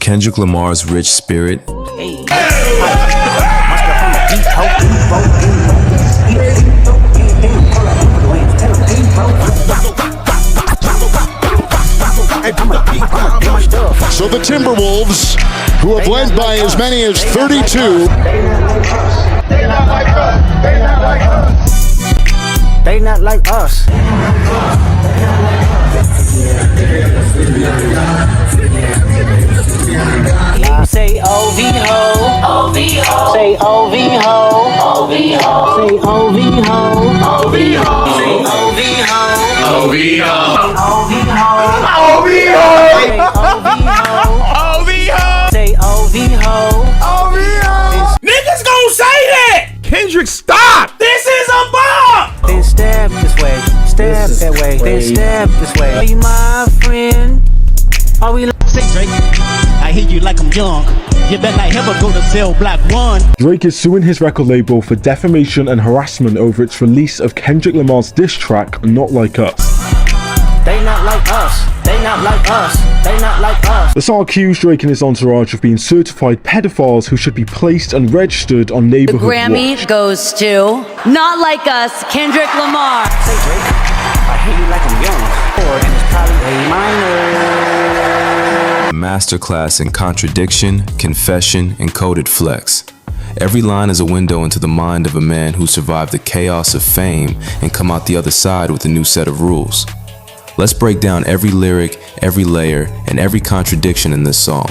Kendrick Lamar's rich spirit. So the Timberwolves, who have led by as many as 32. They not like us. They not like us. They not like us. Say OVO. OVO. Say OVO. OVO. Say OVO. OVO. Say OVO. OVO. Say OVO. Niggas gon' say that! Kendrick, stop! This is a bomb! Then stab this way, stab that way, then stab this way. Are you my friend? Are we Say Drake, I hear you like I'm young. You better not ever go to cell block 1. Drake is suing his record label for defamation and harassment over its release of Kendrick Lamar's diss track, Not Like Us. They not like us. They not like us. They not like us. The song accused Drake and his entourage of being certified pedophiles who should be placed and registered on neighborhood watch. The Grammy goes to Not Like Us, Kendrick Lamar. Say Drake, I hear you like I'm young. And it's probably a minor. Masterclass in contradiction, confession, and coded flex. Every line is a window into the mind of a man who survived the chaos of fame and come out the other side with a new set of rules. Let's break down every lyric, every layer, and every contradiction in this song,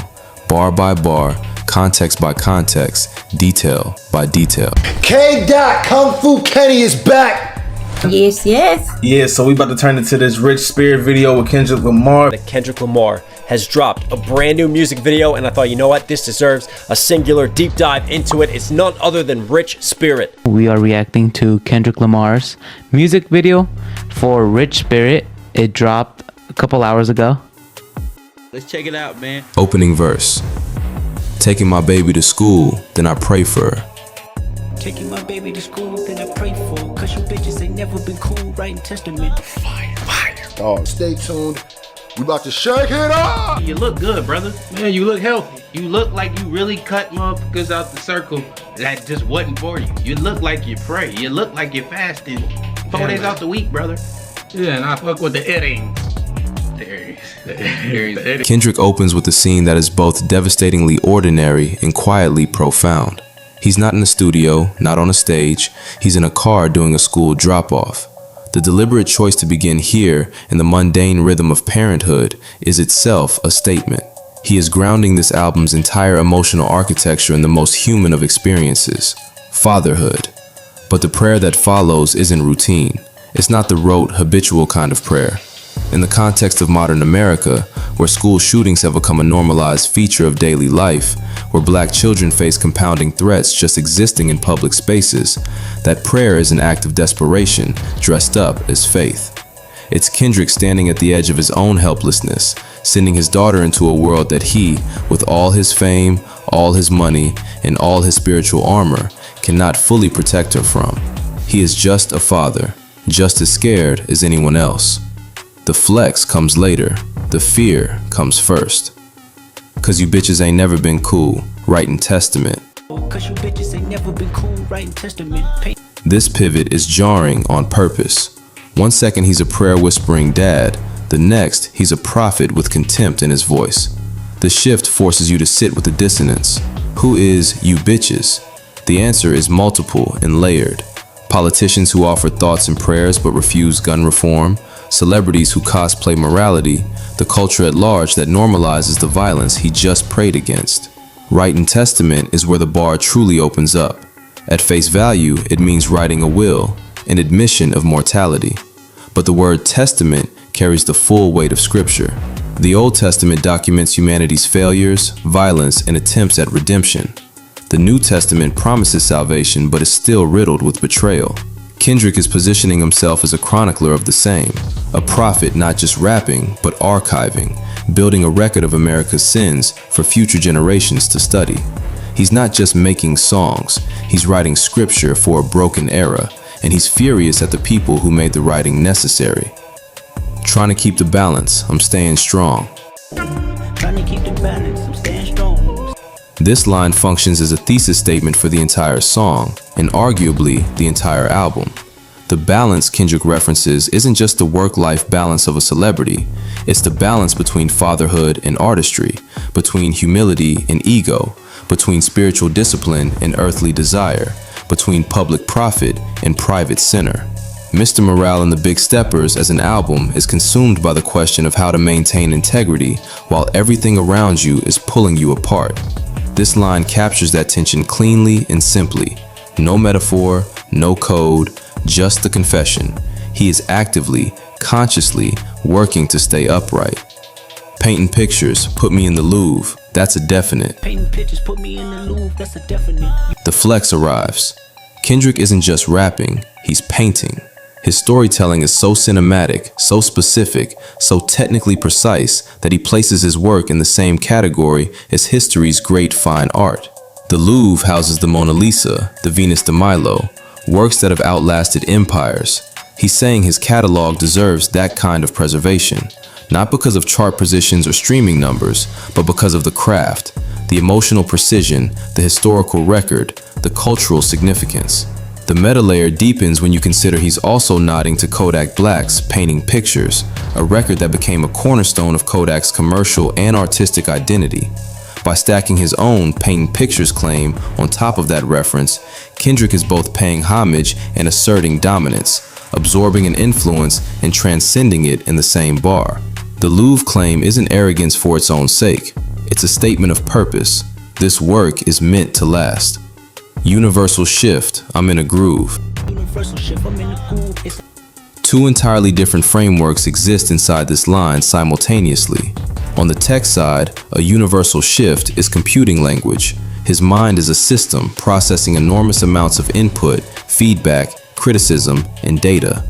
bar by bar, context by context, detail by detail. K-Dot Kung Fu Kenny is back. Yes, yes. Yeah, so we about to turn into this Rich Spirit video with Kendrick Lamar. Kendrick Lamar has dropped a brand new music video, and I thought, you know what, this deserves a singular deep dive into it. It's none other than Rich Spirit. We are reacting to Kendrick Lamar's music video for Rich Spirit. It dropped a couple hours ago. Let's check it out, man. Opening verse. Taking my baby to school, then I pray for her. Taking my baby to school, then I pray for. Cause you bitches ain't never been cool, writing testament. Fire. Dog, stay tuned. We about to shake it up. You look good, brother. Man, you look healthy. You look like you really cut motherfuckers out the circle that just wasn't for you. You look like you pray. You look like you're fasting 4 days out the week, brother. Yeah, and I fuck with the earrings. Kendrick opens with a scene that is both devastatingly ordinary and quietly profound. He's not in a studio, not on a stage. He's in a car doing a school drop-off. The deliberate choice to begin here in the mundane rhythm of parenthood is itself a statement. He is grounding this album's entire emotional architecture in the most human of experiences, fatherhood. But the prayer that follows isn't routine. It's not the rote, habitual kind of prayer. In the context of modern America, where school shootings have become a normalized feature of daily life, where black children face compounding threats just existing in public spaces, that prayer is an act of desperation dressed up as faith. It's Kendrick standing at the edge of his own helplessness, sending his daughter into a world that he, with all his fame, all his money, and all his spiritual armor, cannot fully protect her from. He is just a father, just as scared as anyone else. The flex comes later, the fear comes first. Cause you bitches ain't never been cool, writing testament. Cause you bitches ain't never been cool, writing testament. This pivot is jarring on purpose. 1 second he's a prayer whispering dad, the next he's a prophet with contempt in his voice. The shift forces you to sit with the dissonance. Who is you bitches? The answer is multiple and layered. Politicians who offer thoughts and prayers but refuse gun reform, celebrities who cosplay morality, the culture at large that normalizes the violence he just prayed against. Writing testament is where the bar truly opens up. At face value, it means writing a will, an admission of mortality. But the word testament carries the full weight of scripture. The Old Testament documents humanity's failures, violence, and attempts at redemption. The New Testament promises salvation but is still riddled with betrayal. Kendrick is positioning himself as a chronicler of the same, a prophet not just rapping but archiving, building a record of America's sins for future generations to study. He's not just making songs, he's writing scripture for a broken era, and he's furious at the people who made the writing necessary. Trying to keep the balance, I'm staying strong. Trying trying to keep the balance, I'm staying strong. This line functions as a thesis statement for the entire song, and arguably the entire album. The balance Kendrick references isn't just the work-life balance of a celebrity, it's the balance between fatherhood and artistry, between humility and ego, between spiritual discipline and earthly desire, between public profit and private sinner. Mr. Morale and the Big Steppers as an album is consumed by the question of how to maintain integrity while everything around you is pulling you apart. This line captures that tension cleanly and simply. No metaphor, no code, just the confession. He is actively, consciously working to stay upright. Painting pictures, put me in the Louvre, that's a definite. Painting pictures, put me in the Louvre, that's a definite. The flex arrives. Kendrick isn't just rapping, he's painting. His storytelling is so cinematic, so specific, so technically precise that he places his work in the same category as history's great fine art. The Louvre houses the Mona Lisa, the Venus de Milo, works that have outlasted empires. He's saying his catalog deserves that kind of preservation, not because of chart positions or streaming numbers, but because of the craft, the emotional precision, the historical record, the cultural significance. The meta layer deepens when you consider he's also nodding to Kodak Black's Painting Pictures, a record that became a cornerstone of Kodak's commercial and artistic identity. By stacking his own Painting Pictures claim on top of that reference, Kendrick is both paying homage and asserting dominance, absorbing an influence and transcending it in the same bar. The Louvre claim isn't arrogance for its own sake. It's a statement of purpose. This work is meant to last. Universal shift, I'm in a groove. Universal shift, I'm in the groove. It's Two entirely different frameworks exist inside this line simultaneously. On the tech side, a universal shift is computing language. His mind is a system processing enormous amounts of input, feedback, criticism, and data.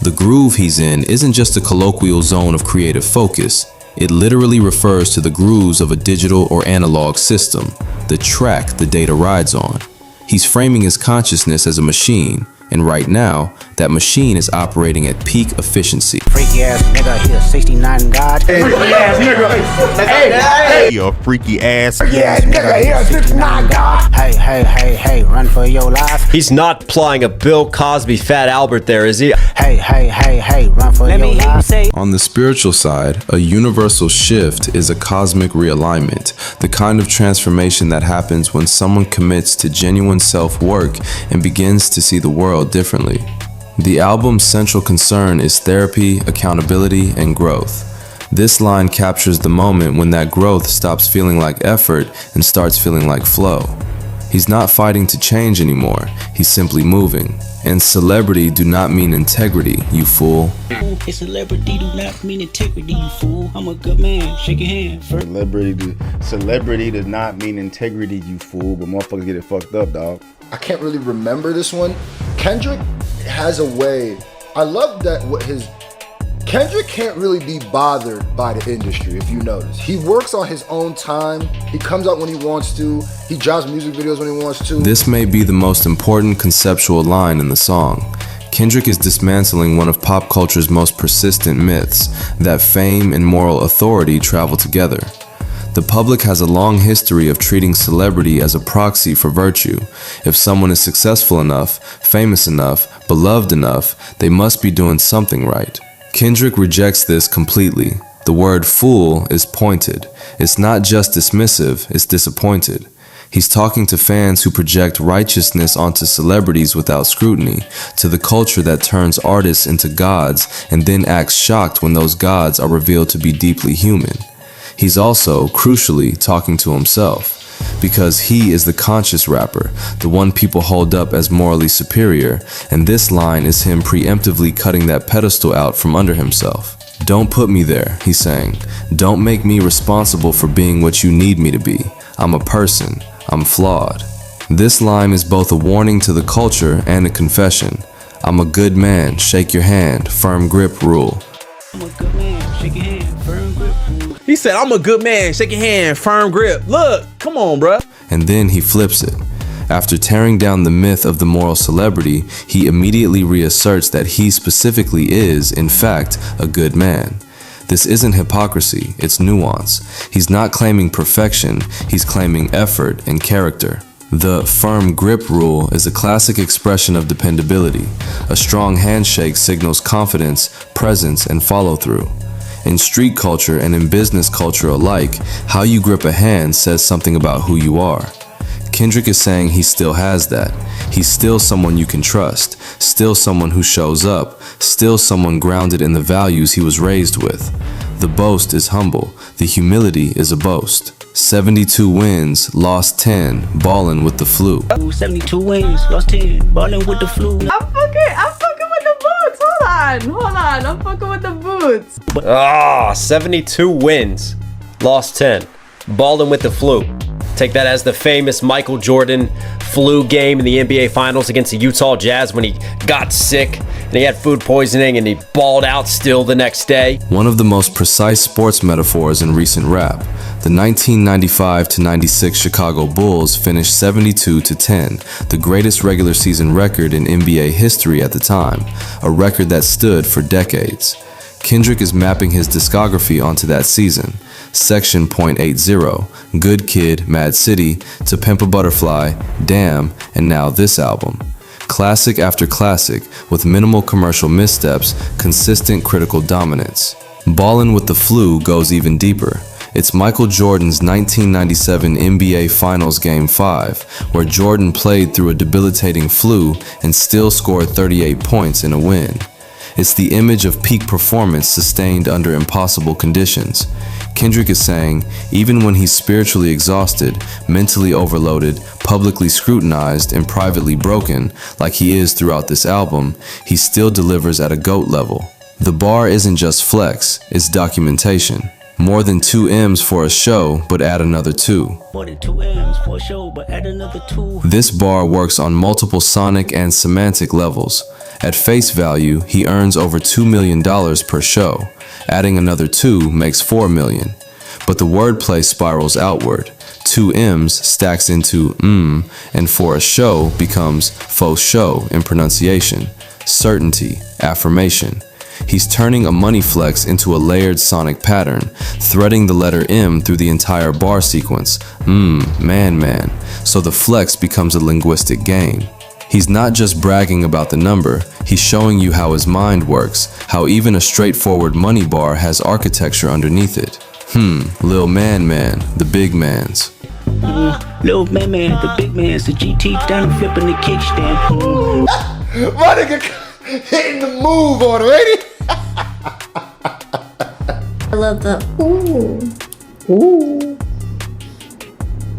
The groove he's in isn't just a colloquial zone of creative focus. It literally refers to the grooves of a digital or analog system, the track the data rides on. He's framing his consciousness as a machine, and right now, that machine is operating at peak efficiency. Freaky ass nigga, he a 69 God. Freaky ass nigga. Hey. You a freaky ass. Freaky ass nigga. He a 69 God. Hey, run for your life. He's not applying a Bill Cosby Fat Albert there, is he? Hey, run for your life. Say. On the spiritual side, a universal shift is a cosmic realignment, the kind of transformation that happens when someone commits to genuine self-work and begins to see the world differently. The album's central concern is therapy, accountability, and growth. This line captures the moment when that growth stops feeling like effort and starts feeling like flow. He's not fighting to change anymore, he's simply moving. And celebrity do not mean integrity, you fool. It's celebrity do not mean integrity, you fool. I'm a good man, shake your hand. Celebrity does not mean integrity, you fool, but motherfuckers get it fucked up, dog. I can't really remember this one. Kendrick has a way. I love that Kendrick can't really be bothered by the industry, if you notice. He works on his own time. He comes out when he wants to. He drops music videos when he wants to. This may be the most important conceptual line in the song. Kendrick is dismantling one of pop culture's most persistent myths, that fame and moral authority travel together. The public has a long history of treating celebrity as a proxy for virtue. If someone is successful enough, famous enough, beloved enough, they must be doing something right. Kendrick rejects this completely. The word fool is pointed. It's not just dismissive, it's disappointed. He's talking to fans who project righteousness onto celebrities without scrutiny, to the culture that turns artists into gods and then acts shocked when those gods are revealed to be deeply human. He's also, crucially, talking to himself, because he is the conscious rapper, the one people hold up as morally superior, and this line is him preemptively cutting that pedestal out from under himself. Don't put me there, he's saying. Don't make me responsible for being what you need me to be. I'm a person. I'm flawed. This line is both a warning to the culture and a confession. I'm a good man, shake your hand, firm grip rule. I'm a good man, shake your hand, firm grip rule. He said, I'm a good man, shake your hand, firm grip. Look, come on, bruh. And then he flips it. After tearing down the myth of the moral celebrity, he immediately reasserts that he specifically is, in fact, a good man. This isn't hypocrisy, it's nuance. He's not claiming perfection, he's claiming effort and character. The firm grip rule is a classic expression of dependability. A strong handshake signals confidence, presence, and follow-through. In street culture and in business culture alike, how you grip a hand says something about who you are. Kendrick is saying he still has that. He's still someone you can trust, still someone who shows up, still someone grounded in the values he was raised with. The boast is humble, the humility is a boast. 72 wins, lost 10, ballin' with the flu. 72 wins, lost 10, ballin' with the flu. I'm fucking with the boots. Hold on. I'm fucking with the boots. 72 wins, lost 10, ballin' with the flu. Take that as the famous Michael Jordan flu game in the NBA Finals against the Utah Jazz when he got sick and he had food poisoning and he balled out still the next day. One of the most precise sports metaphors in recent rap. The 1995-96 Chicago Bulls finished 72-10, the greatest regular season record in NBA history at the time, a record that stood for decades. Kendrick is mapping his discography onto that season. Section .80, Good Kid, Mad City, To Pimp a Butterfly, Damn, and now this album. Classic after classic, with minimal commercial missteps, consistent critical dominance. Ballin' with the Flu goes even deeper. It's Michael Jordan's 1997 NBA Finals Game 5, where Jordan played through a debilitating flu and still scored 38 points in a win. It's the image of peak performance sustained under impossible conditions. Kendrick is saying, even when he's spiritually exhausted, mentally overloaded, publicly scrutinized, and privately broken, like he is throughout this album, he still delivers at a GOAT level. The bar isn't just flex, it's documentation. More than 2 M's for a show, but add another 2. More than 2 M's for a show, but add another 2. This bar works on multiple sonic and semantic levels. At face value, he earns over $2 million per show. Adding another 2 makes $4 million. But the wordplay spirals outward. 2 M's stacks into and for a show becomes faux show in pronunciation, certainty, affirmation. He's turning a money flex into a layered sonic pattern, threading the letter M through the entire bar sequence. Man. So the flex becomes a linguistic game. He's not just bragging about the number, he's showing you how his mind works, how even a straightforward money bar has architecture underneath it. Lil Man, the big mans. Lil Man, the big man's the GT down flipping the kickstand. My nigga hitting the move on it, ain't he? I love the ooh.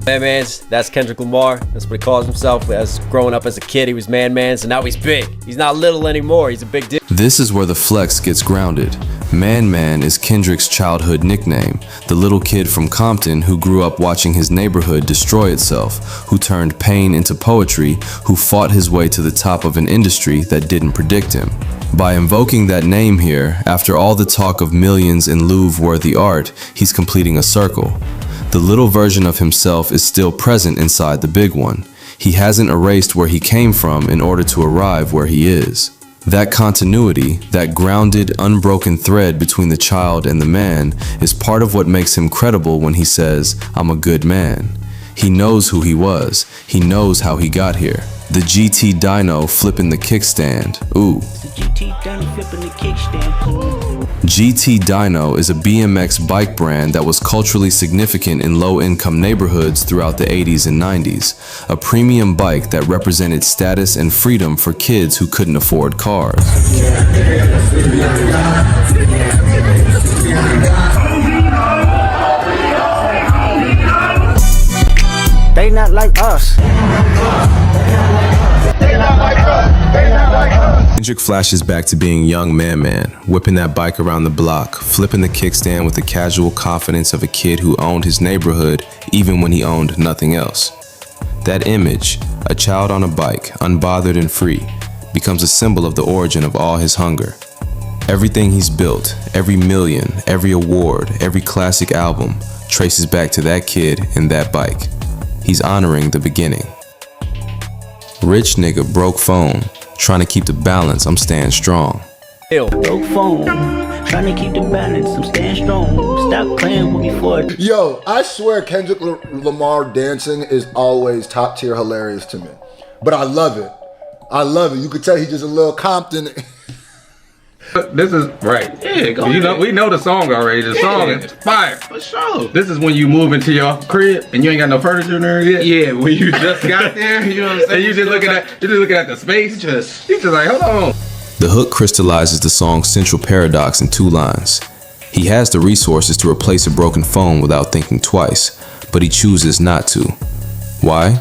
Man-mans, that's Kendrick Lamar. That's what he calls himself. As growing up as a kid, he was man-mans, and now he's big. He's not little anymore. He's a big dude. This is where the flex gets grounded. Man is Kendrick's childhood nickname, the little kid from Compton who grew up watching his neighborhood destroy itself, who turned pain into poetry, who fought his way to the top of an industry that didn't predict him. By invoking that name here, after all the talk of millions in Louvre-worthy art, he's completing a circle. The little version of himself is still present inside the big one. He hasn't erased where he came from in order to arrive where he is. That continuity, that grounded, unbroken thread between the child and the man, is part of what makes him credible when he says, "I'm a good man." He knows who he was. He knows how he got here. The GT Dyno flipping the kickstand. Ooh. GT Dyno is a BMX bike brand that was culturally significant in low-income neighborhoods throughout the 80s and 90s. A premium bike that represented status and freedom for kids who couldn't afford cars. They not like us. They not like us. They not like us. Kendrick flashes back to being young man, whipping that bike around the block, flipping the kickstand with the casual confidence of a kid who owned his neighborhood even when he owned nothing else. That image, a child on a bike, unbothered and free, becomes a symbol of the origin of all his hunger. Everything he's built, every million, every award, every classic album, traces back to that kid and that bike. He's honoring the beginning. Rich nigga, broke phone, trying to keep the balance, I'm staying strong. Broke phone, Trying to keep the balance, I'm staying strong. Stop playing with me for it. Yo, I swear Kendrick Lamar dancing is always top tier hilarious to me. But I love it. I love it. You could tell he's just a little Compton. This is right. Yeah, you know, we know the song already. The song is fire. For sure. This is when you move into your crib and you ain't got no furniture in there yet. Yeah, when you just got there, you know what I'm saying? And you just looking at the space. You just like, hold on. The hook crystallizes the song's central paradox in 2 lines. He has the resources to replace a broken phone without thinking twice, but he chooses not to. Why?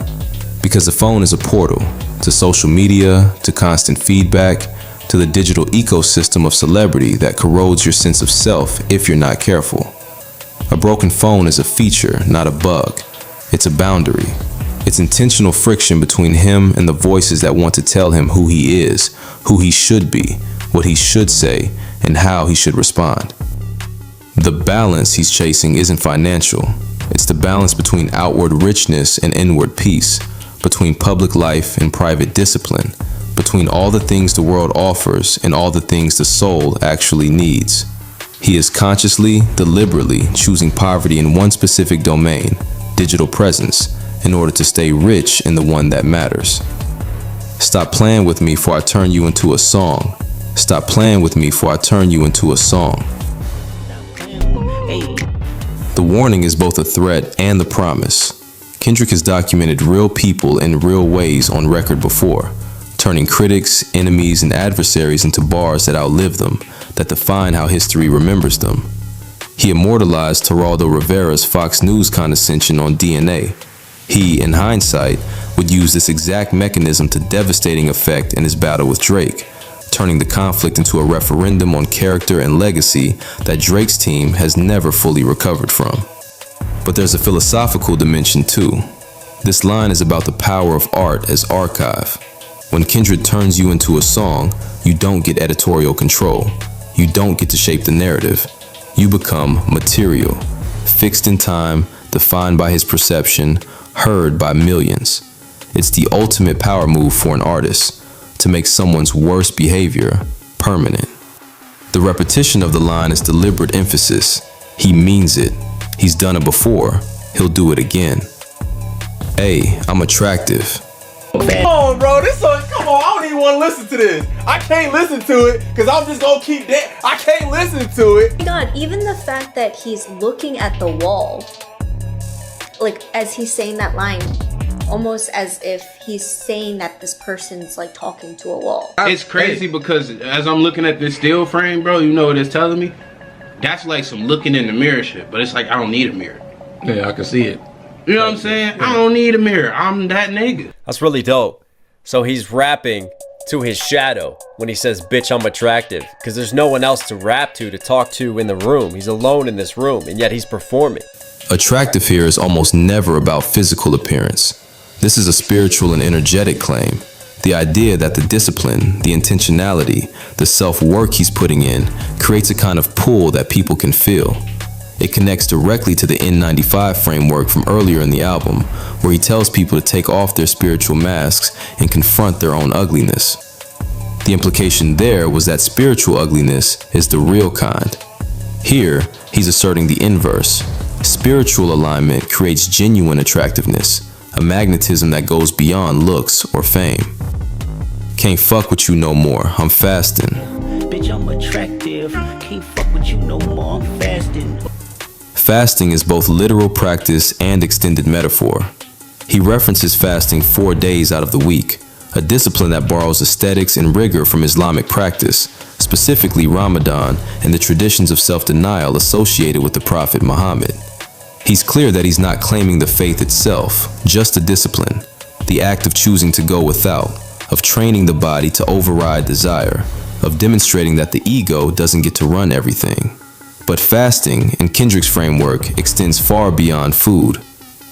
Because the phone is a portal to social media, to constant feedback, to the digital ecosystem of celebrity that corrodes your sense of self if you're not careful. A broken phone is a feature, not a bug. It's a boundary. It's intentional friction between him and the voices that want to tell him who he is, who he should be, what he should say, and how he should respond. The balance he's chasing isn't financial. It's the balance between outward richness and inward peace, between public life and private discipline, between all the things the world offers and all the things the soul actually needs. He is consciously, deliberately choosing poverty in one specific domain, digital presence, in order to stay rich in the one that matters. Stop playing with me before I turn you into a song. Stop playing with me before I turn you into a song. The warning is both a threat and the promise. Kendrick has documented real people in real ways on record before, turning critics, enemies, and adversaries into bars that outlive them, that define how history remembers them. He immortalized Geraldo Rivera's Fox News condescension on DNA. He, in hindsight, would use this exact mechanism to devastating effect in his battle with Drake, turning the conflict into a referendum on character and legacy that Drake's team has never fully recovered from. But there's a philosophical dimension too. This line is about the power of art as archive. When Kendrick turns you into a song, you don't get editorial control. You don't get to shape the narrative. You become material, fixed in time, defined by his perception, heard by millions. It's the ultimate power move for an artist, to make someone's worst behavior permanent. The repetition of the line is deliberate emphasis. He means it. He's done it before. He'll do it again. Hey, I'm attractive. Come on, bro. This song, come on. I don't even want to listen to this. I can't listen to it because I'm just going to keep that. I can't listen to it. Oh my God, even the fact that he's looking at the wall, like as he's saying that line, almost as if he's saying that this person's like talking to a wall. It's crazy because as I'm looking at this still frame, bro, you know what it's telling me? That's like some looking in the mirror shit, but it's like I don't need a mirror. Yeah, I can see it. You know what I'm saying? I don't need a mirror. I'm that nigga. That's really dope. So he's rapping to his shadow when he says, bitch, I'm attractive. Because there's no one else to rap to talk to in the room. He's alone in this room, and yet he's performing. Attractive here is almost never about physical appearance. This is a spiritual and energetic claim. The idea that the discipline, the intentionality, the self-work he's putting in creates a kind of pull that people can feel. It connects directly to the N95 framework from earlier in the album, where he tells people to take off their spiritual masks and confront their own ugliness. The implication there was that spiritual ugliness is the real kind. Here, he's asserting the inverse. Spiritual alignment creates genuine attractiveness, a magnetism that goes beyond looks or fame. Can't fuck with you no more, I'm fasting. Bitch, I'm attractive. Can't fuck with you no more, I'm fasting. Fasting is both literal practice and extended metaphor. He references fasting 4 days out of the week, a discipline that borrows aesthetics and rigor from Islamic practice, specifically Ramadan and the traditions of self-denial associated with the Prophet Muhammad. He's clear that he's not claiming the faith itself, just a discipline, the act of choosing to go without, of training the body to override desire, of demonstrating that the ego doesn't get to run everything. But fasting, in Kendrick's framework, extends far beyond food.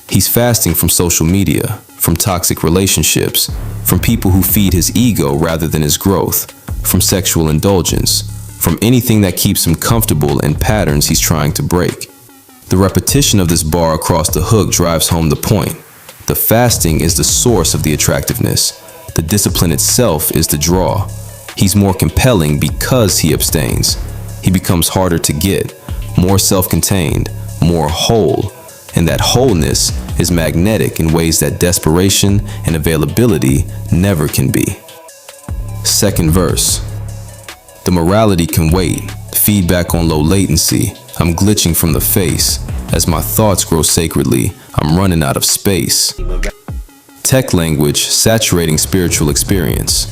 He's fasting from social media, from toxic relationships, from people who feed his ego rather than his growth, from sexual indulgence, from anything that keeps him comfortable in patterns he's trying to break. The repetition of this bar across the hook drives home the point. The fasting is the source of the attractiveness. The discipline itself is the draw. He's more compelling because he abstains. He he becomes harder to get, more self-contained, more whole, and that wholeness is magnetic in ways that desperation and availability never can be. Second verse. The morality can wait, feedback on low latency, I'm glitching from the face, as my thoughts grow sacredly, I'm running out of space. Tech language saturating spiritual experience.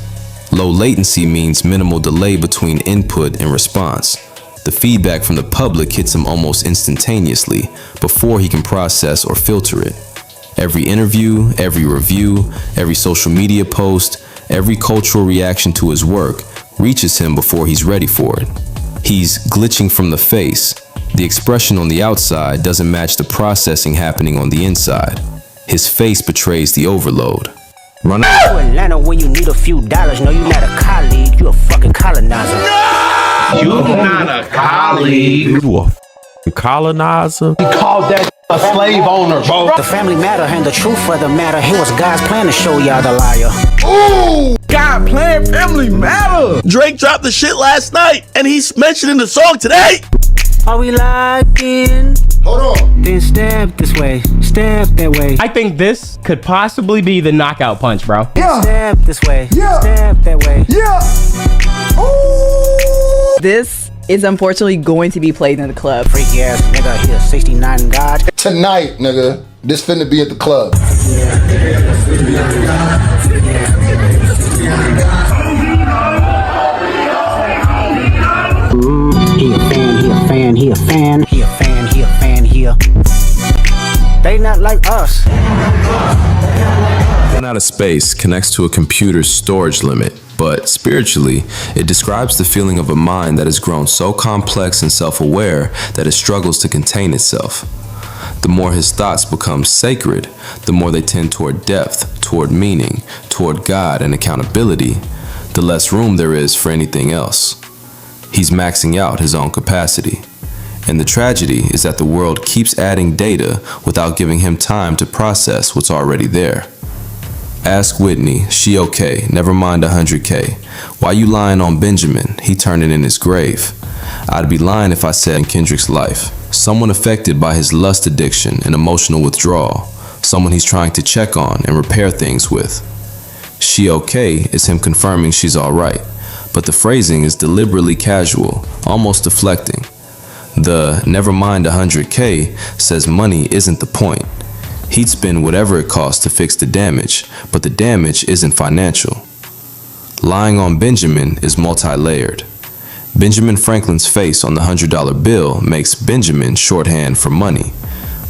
Low latency means minimal delay between input and response. The feedback from the public hits him almost instantaneously before he can process or filter it. Every interview, every review, every social media post, every cultural reaction to his work reaches him before he's ready for it. He's glitching from the face. The expression on the outside doesn't match the processing happening on the inside. His face betrays the overload. Run to Atlanta when you need a few dollars. No, you're not a colleague, you a fucking colonizer. No! You're not a colleague. You a colonizer? He called that a slave owner, bro. The family matter and the truth for the matter. It was God's plan to show y'all the liar. Ooh! God plan family matter. Drake dropped the shit last night and he's mentioned in the song today. Are we locked in? Hold on. Then step this way, step that way. I think this could possibly be the knockout punch, bro. Yeah. Step this way, Yeah. step that way. Yeah. Ooh. This is unfortunately going to be played in the club. Freaky ass nigga here, 69 God. Tonight, nigga. This finna be at the club. He a fan, he a fan, he a fan, he a fan, he a fan here. They not like us. Run out of space connects to a computer's storage limit, but spiritually, it describes the feeling of a mind that has grown so complex and self-aware that it struggles to contain itself. The more his thoughts become sacred, the more they tend toward depth, toward meaning, toward God and accountability, the less room there is for anything else. He's maxing out his own capacity. And the tragedy is that the world keeps adding data without giving him time to process what's already there. Ask Whitney, she okay, never mind 100K. Why you lying on Benjamin? He turning in his grave. I'd be lying if I said in Kendrick's life, someone affected by his lust addiction and emotional withdrawal, someone he's trying to check on and repair things with. She okay is him confirming she's alright, but the phrasing is deliberately casual, almost deflecting. The never mind 100K says money isn't the point. He'd spend whatever it costs to fix the damage, but the damage isn't financial. Lying on Benjamin is multi-layered. Benjamin Franklin's face on the $100 bill makes Benjamin shorthand for money,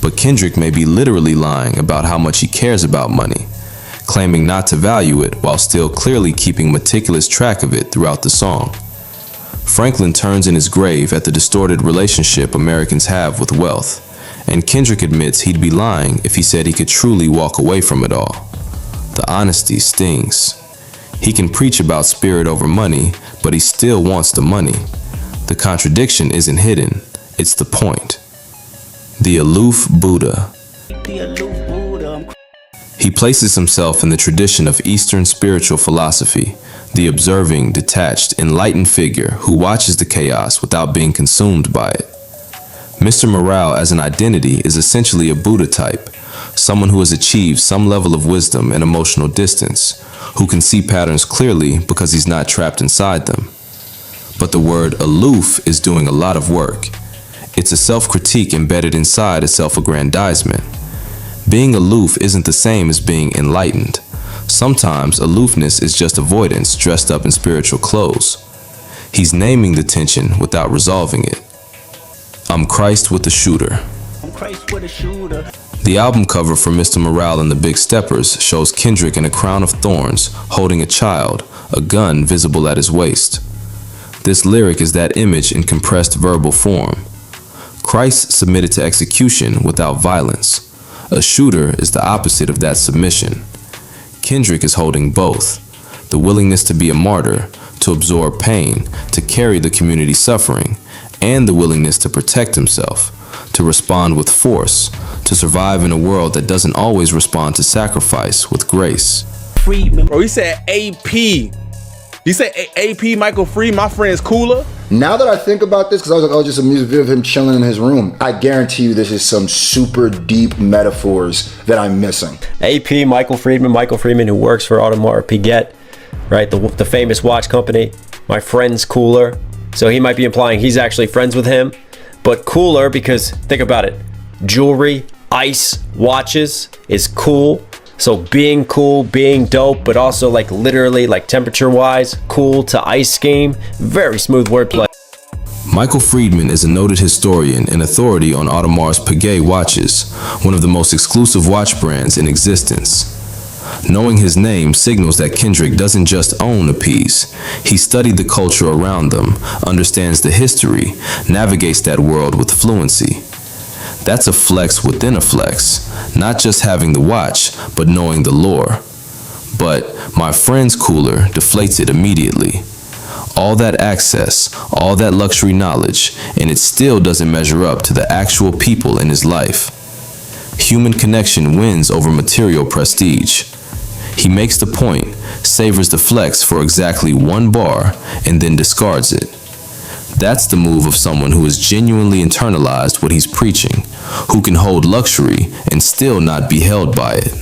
but Kendrick may be literally lying about how much he cares about money, claiming not to value it while still clearly keeping meticulous track of it throughout the song. Franklin turns in his grave at the distorted relationship Americans have with wealth, and Kendrick admits he'd be lying if he said he could truly walk away from it all. The honesty stings. He can preach about spirit over money, but he still wants the money. The contradiction isn't hidden, it's the point. The aloof Buddha. He places himself in the tradition of Eastern spiritual philosophy, the observing, detached, enlightened figure who watches the chaos without being consumed by it. Mr. Morale as an identity is essentially a Buddha type, someone who has achieved some level of wisdom and emotional distance, who can see patterns clearly because he's not trapped inside them. But the word aloof is doing a lot of work. It's a self-critique embedded inside a self-aggrandizement. Being aloof isn't the same as being enlightened. Sometimes aloofness is just avoidance dressed up in spiritual clothes. He's naming the tension without resolving it. I'm Christ with the shooter. I'm Christ with a shooter. The album cover for Mr. Morale and the Big Steppers shows Kendrick in a crown of thorns, holding a child, a gun visible at his waist. This lyric is that image in compressed verbal form. Christ submitted to execution without violence. A shooter is the opposite of that submission. Kendrick is holding both. The willingness to be a martyr, to absorb pain, to carry the community's suffering, and the willingness to protect himself, to respond with force, to survive in a world that doesn't always respond to sacrifice with grace. Bro, he said AP. He said AP Michael Free, my friend's cooler. Now that I think about this, because I was like, oh, just a music video of him chilling in his room, I guarantee you this is some super deep metaphors that I'm missing. AP, Michael Friedman, who works for Audemars Piguet, right? The famous watch company. My friend's Cooler. So he might be implying he's actually friends with him. But cooler because, think about it, jewelry, ice, watches is cool. So being cool, being dope, but also like literally like temperature wise, cool to ice scheme. Very smooth wordplay. Michael Friedman is a noted historian and authority on Audemars Piguet watches, one of the most exclusive watch brands in existence. Knowing his name signals that Kendrick doesn't just own a piece. He studied the culture around them, understands the history, navigates that world with fluency. That's a flex within a flex, not just having the watch, but knowing the lore. But my friend's Cooler deflates it immediately. All that access, all that luxury knowledge, and it still doesn't measure up to the actual people in his life. Human connection wins over material prestige. He makes the point, savors the flex for exactly one bar, and then discards it. That's the move of someone who has genuinely internalized what he's preaching, who can hold luxury and still not be held by it.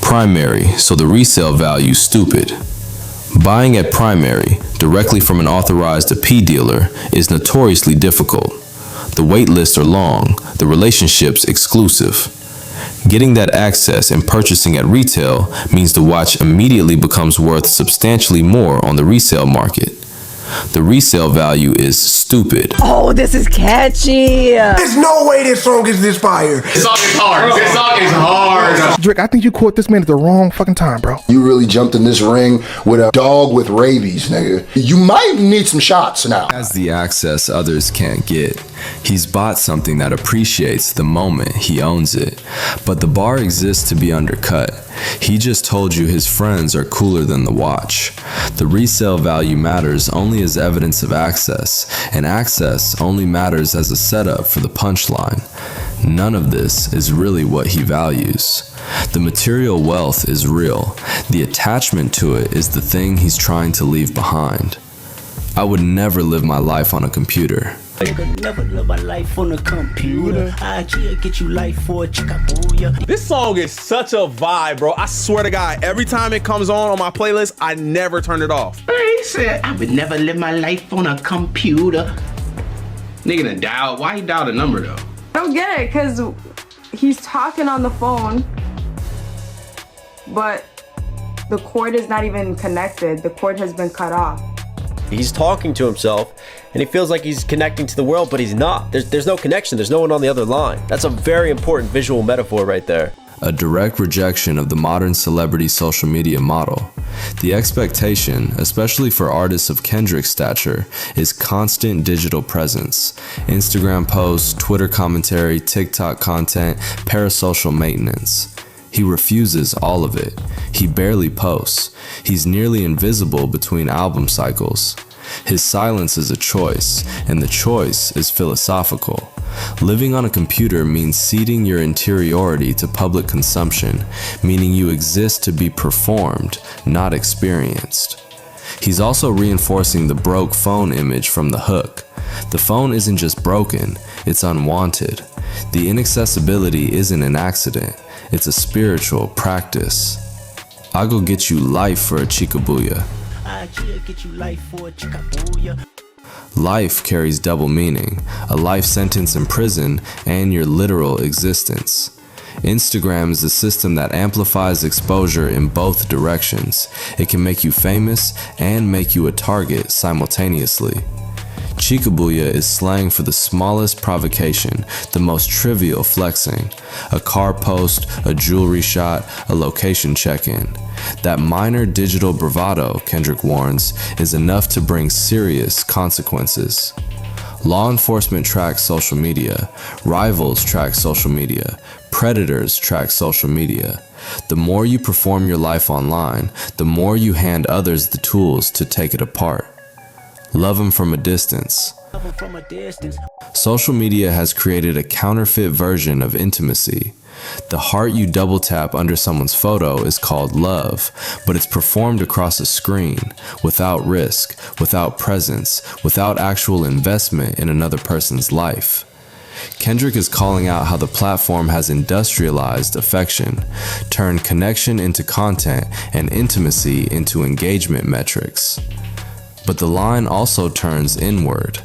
Primary, so the resale value's stupid. Buying at primary, directly from an authorized AP dealer, is notoriously difficult. The wait lists are long, the relationship's exclusive. Getting that access and purchasing at retail means the watch immediately becomes worth substantially more on the resale market. The resale value is stupid. Oh, this is catchy. There's no way this song is this fire. This song is hard. This song is hard. Drake, I think you caught this man at the wrong fucking time, bro. You really jumped in this ring with a dog with rabies, nigga. You might need some shots now. Has the access others can't get. He's bought something that appreciates the moment he owns it. But the bar exists to be undercut. He just told you his friends are cooler than the watch. The resale value matters only as evidence of access, and access only matters as a setup for the punchline. None of this is really what he values. The material wealth is real. The attachment to it is the thing he's trying to leave behind. I would never live my life on a computer. Never live my life on a computer. I get you life for a chickabooya. This song is such a vibe, bro. I swear to God, every time it comes on my playlist, I never turn it off. He said, I would never live my life on a computer. Nigga done dialed. Why he dialed a number though? I don't get it, because he's talking on the phone, but the cord is not even connected. The cord has been cut off. He's talking to himself and he feels like he's connecting to the world, but he's not. There's no connection. There's no one on the other line. That's a very important visual metaphor right there. A direct rejection of the modern celebrity social media model. The expectation, especially for artists of Kendrick's stature, is constant digital presence. Instagram posts, Twitter commentary, TikTok content, parasocial maintenance. He refuses all of it. He barely posts. He's nearly invisible between album cycles. His silence is a choice, and the choice is philosophical. Living on a computer means ceding your interiority to public consumption, meaning you exist to be performed, not experienced. He's also reinforcing the broke phone image from the hook. The phone isn't just broken, it's unwanted. The inaccessibility isn't an accident, it's a spiritual practice. I'll go get you life for a chickabooya. Get you life for a chickabooya. Life carries double meaning, a life sentence in prison and your literal existence. Instagram is the system that amplifies exposure in both directions. It can make you famous and make you a target simultaneously. Chickabooya is slang for the smallest provocation, the most trivial flexing. A car post, a jewelry shot, a location check-in. That minor digital bravado, Kendrick warns, is enough to bring serious consequences. Law enforcement tracks social media. Rivals track social media. Predators track social media. The more you perform your life online, the more you hand others the tools to take it apart. Love him from a distance. From a distance. Social media has created a counterfeit version of intimacy. The heart you double tap under someone's photo is called love, but it's performed across a screen, without risk, without presence, without actual investment in another person's life. Kendrick is calling out how the platform has industrialized affection, turned connection into content and intimacy into engagement metrics. But the line also turns inward.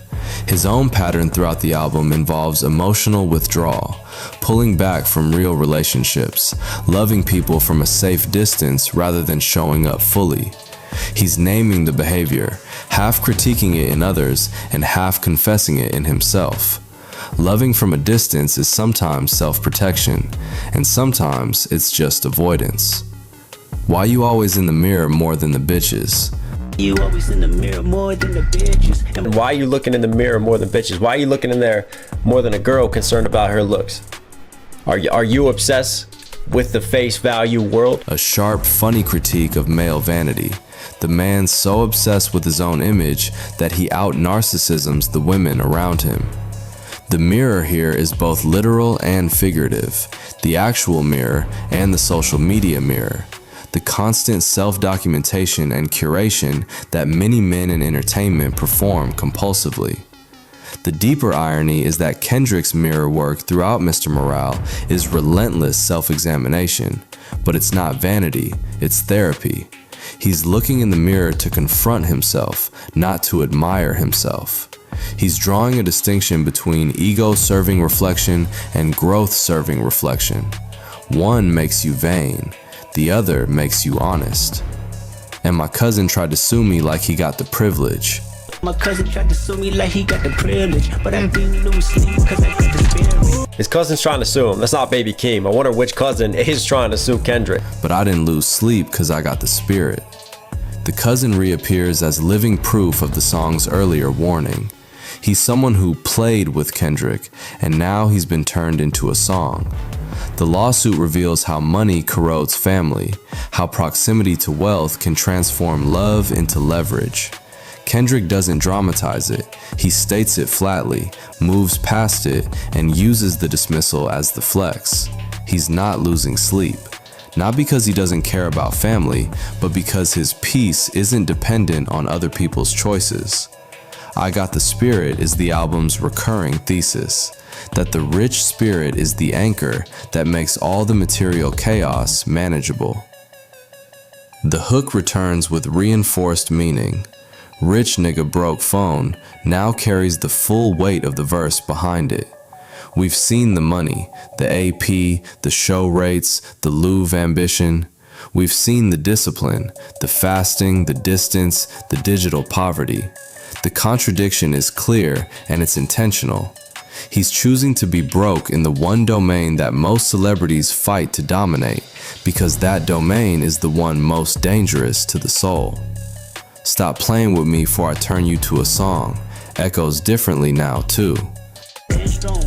His own pattern throughout the album involves emotional withdrawal, pulling back from real relationships, loving people from a safe distance rather than showing up fully. He's naming the behavior, half critiquing it in others and half confessing it in himself. Loving from a distance is sometimes self-protection, and sometimes it's just avoidance. Why you always in the mirror more than the bitches? You always in the mirror more than the bitches. And why are you looking in the mirror more than bitches? Why are you looking in there more than a girl concerned about her looks? Are you obsessed with the face value world? A sharp, funny critique of male vanity. The man so obsessed with his own image that he out-narcissisms the women around him. The mirror here is both literal and figurative, the actual mirror and the social media mirror. The constant self-documentation and curation that many men in entertainment perform compulsively. The deeper irony is that Kendrick's mirror work throughout Mr. Morale is relentless self-examination, but it's not vanity, it's therapy. He's looking in the mirror to confront himself, not to admire himself. He's drawing a distinction between ego-serving reflection and growth-serving reflection. One makes you vain, the other makes you honest. And my cousin tried to sue me like he got the privilege. My cousin tried to sue me like he got the privilege, but I didn't lose sleep cause I got the spirit. His cousin's trying to sue him. That's not Baby Keem. I wonder which cousin is trying to sue Kendrick. But I didn't lose sleep cause I got the spirit. The cousin reappears as living proof of the song's earlier warning. He's someone who played with Kendrick, and now he's been turned into a song. The lawsuit reveals how money corrodes family, how proximity to wealth can transform love into leverage. Kendrick doesn't dramatize it, he states it flatly, moves past it, and uses the dismissal as the flex. He's not losing sleep. Not because he doesn't care about family, but because his peace isn't dependent on other people's choices. I Got the Spirit is the album's recurring thesis, that the rich spirit is the anchor that makes all the material chaos manageable. The hook returns with reinforced meaning. Rich nigga broke phone now carries the full weight of the verse behind it. We've seen the money, the AP, the show rates, the Louvre ambition. We've seen the discipline, the fasting, the distance, the digital poverty. The contradiction is clear and it's intentional. He's choosing to be broke in the one domain that most celebrities fight to dominate, because that domain is the one most dangerous to the soul. Stop playing with me before I turn you to a song echoes differently now too. Stop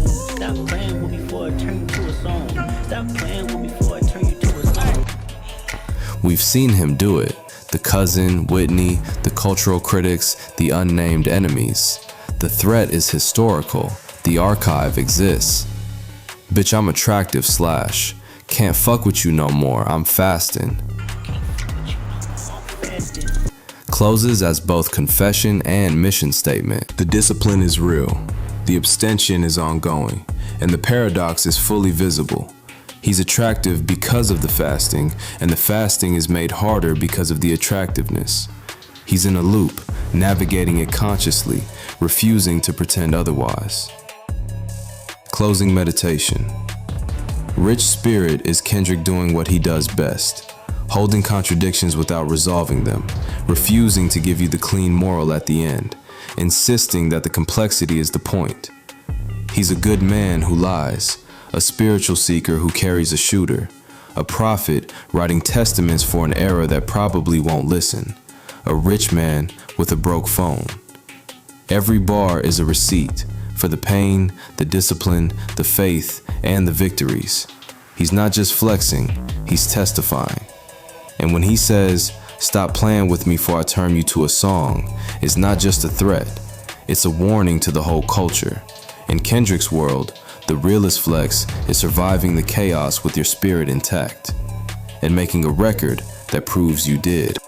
playing with me before I turn you to a song. Stop playing with me before I turn you to a song. We've seen him do it. The cousin, Whitney, the cultural critics, the unnamed enemies. The threat is historical. The archive exists. Bitch, I'm attractive / can't fuck with you no more, I'm fasting. Closes as both confession and mission statement. The discipline is real. The abstention is ongoing, and the paradox is fully visible. He's attractive because of the fasting, and the fasting is made harder because of the attractiveness. He's in a loop, navigating it consciously, refusing to pretend otherwise. Closing meditation. Rich spirit is Kendrick doing what he does best, holding contradictions without resolving them, refusing to give you the clean moral at the end, insisting that the complexity is the point. He's a good man who lies, a spiritual seeker who carries a shooter, a prophet writing testaments for an era that probably won't listen, a rich man with a broke phone. Every bar is a receipt for the pain, the discipline, the faith, and the victories. He's not just flexing, he's testifying. And when he says, "Stop playing with me before I turn you to a song," it's not just a threat, It's a warning to the whole culture. In Kendrick's world, the realest flex is surviving the chaos with your spirit intact and making a record that proves you did.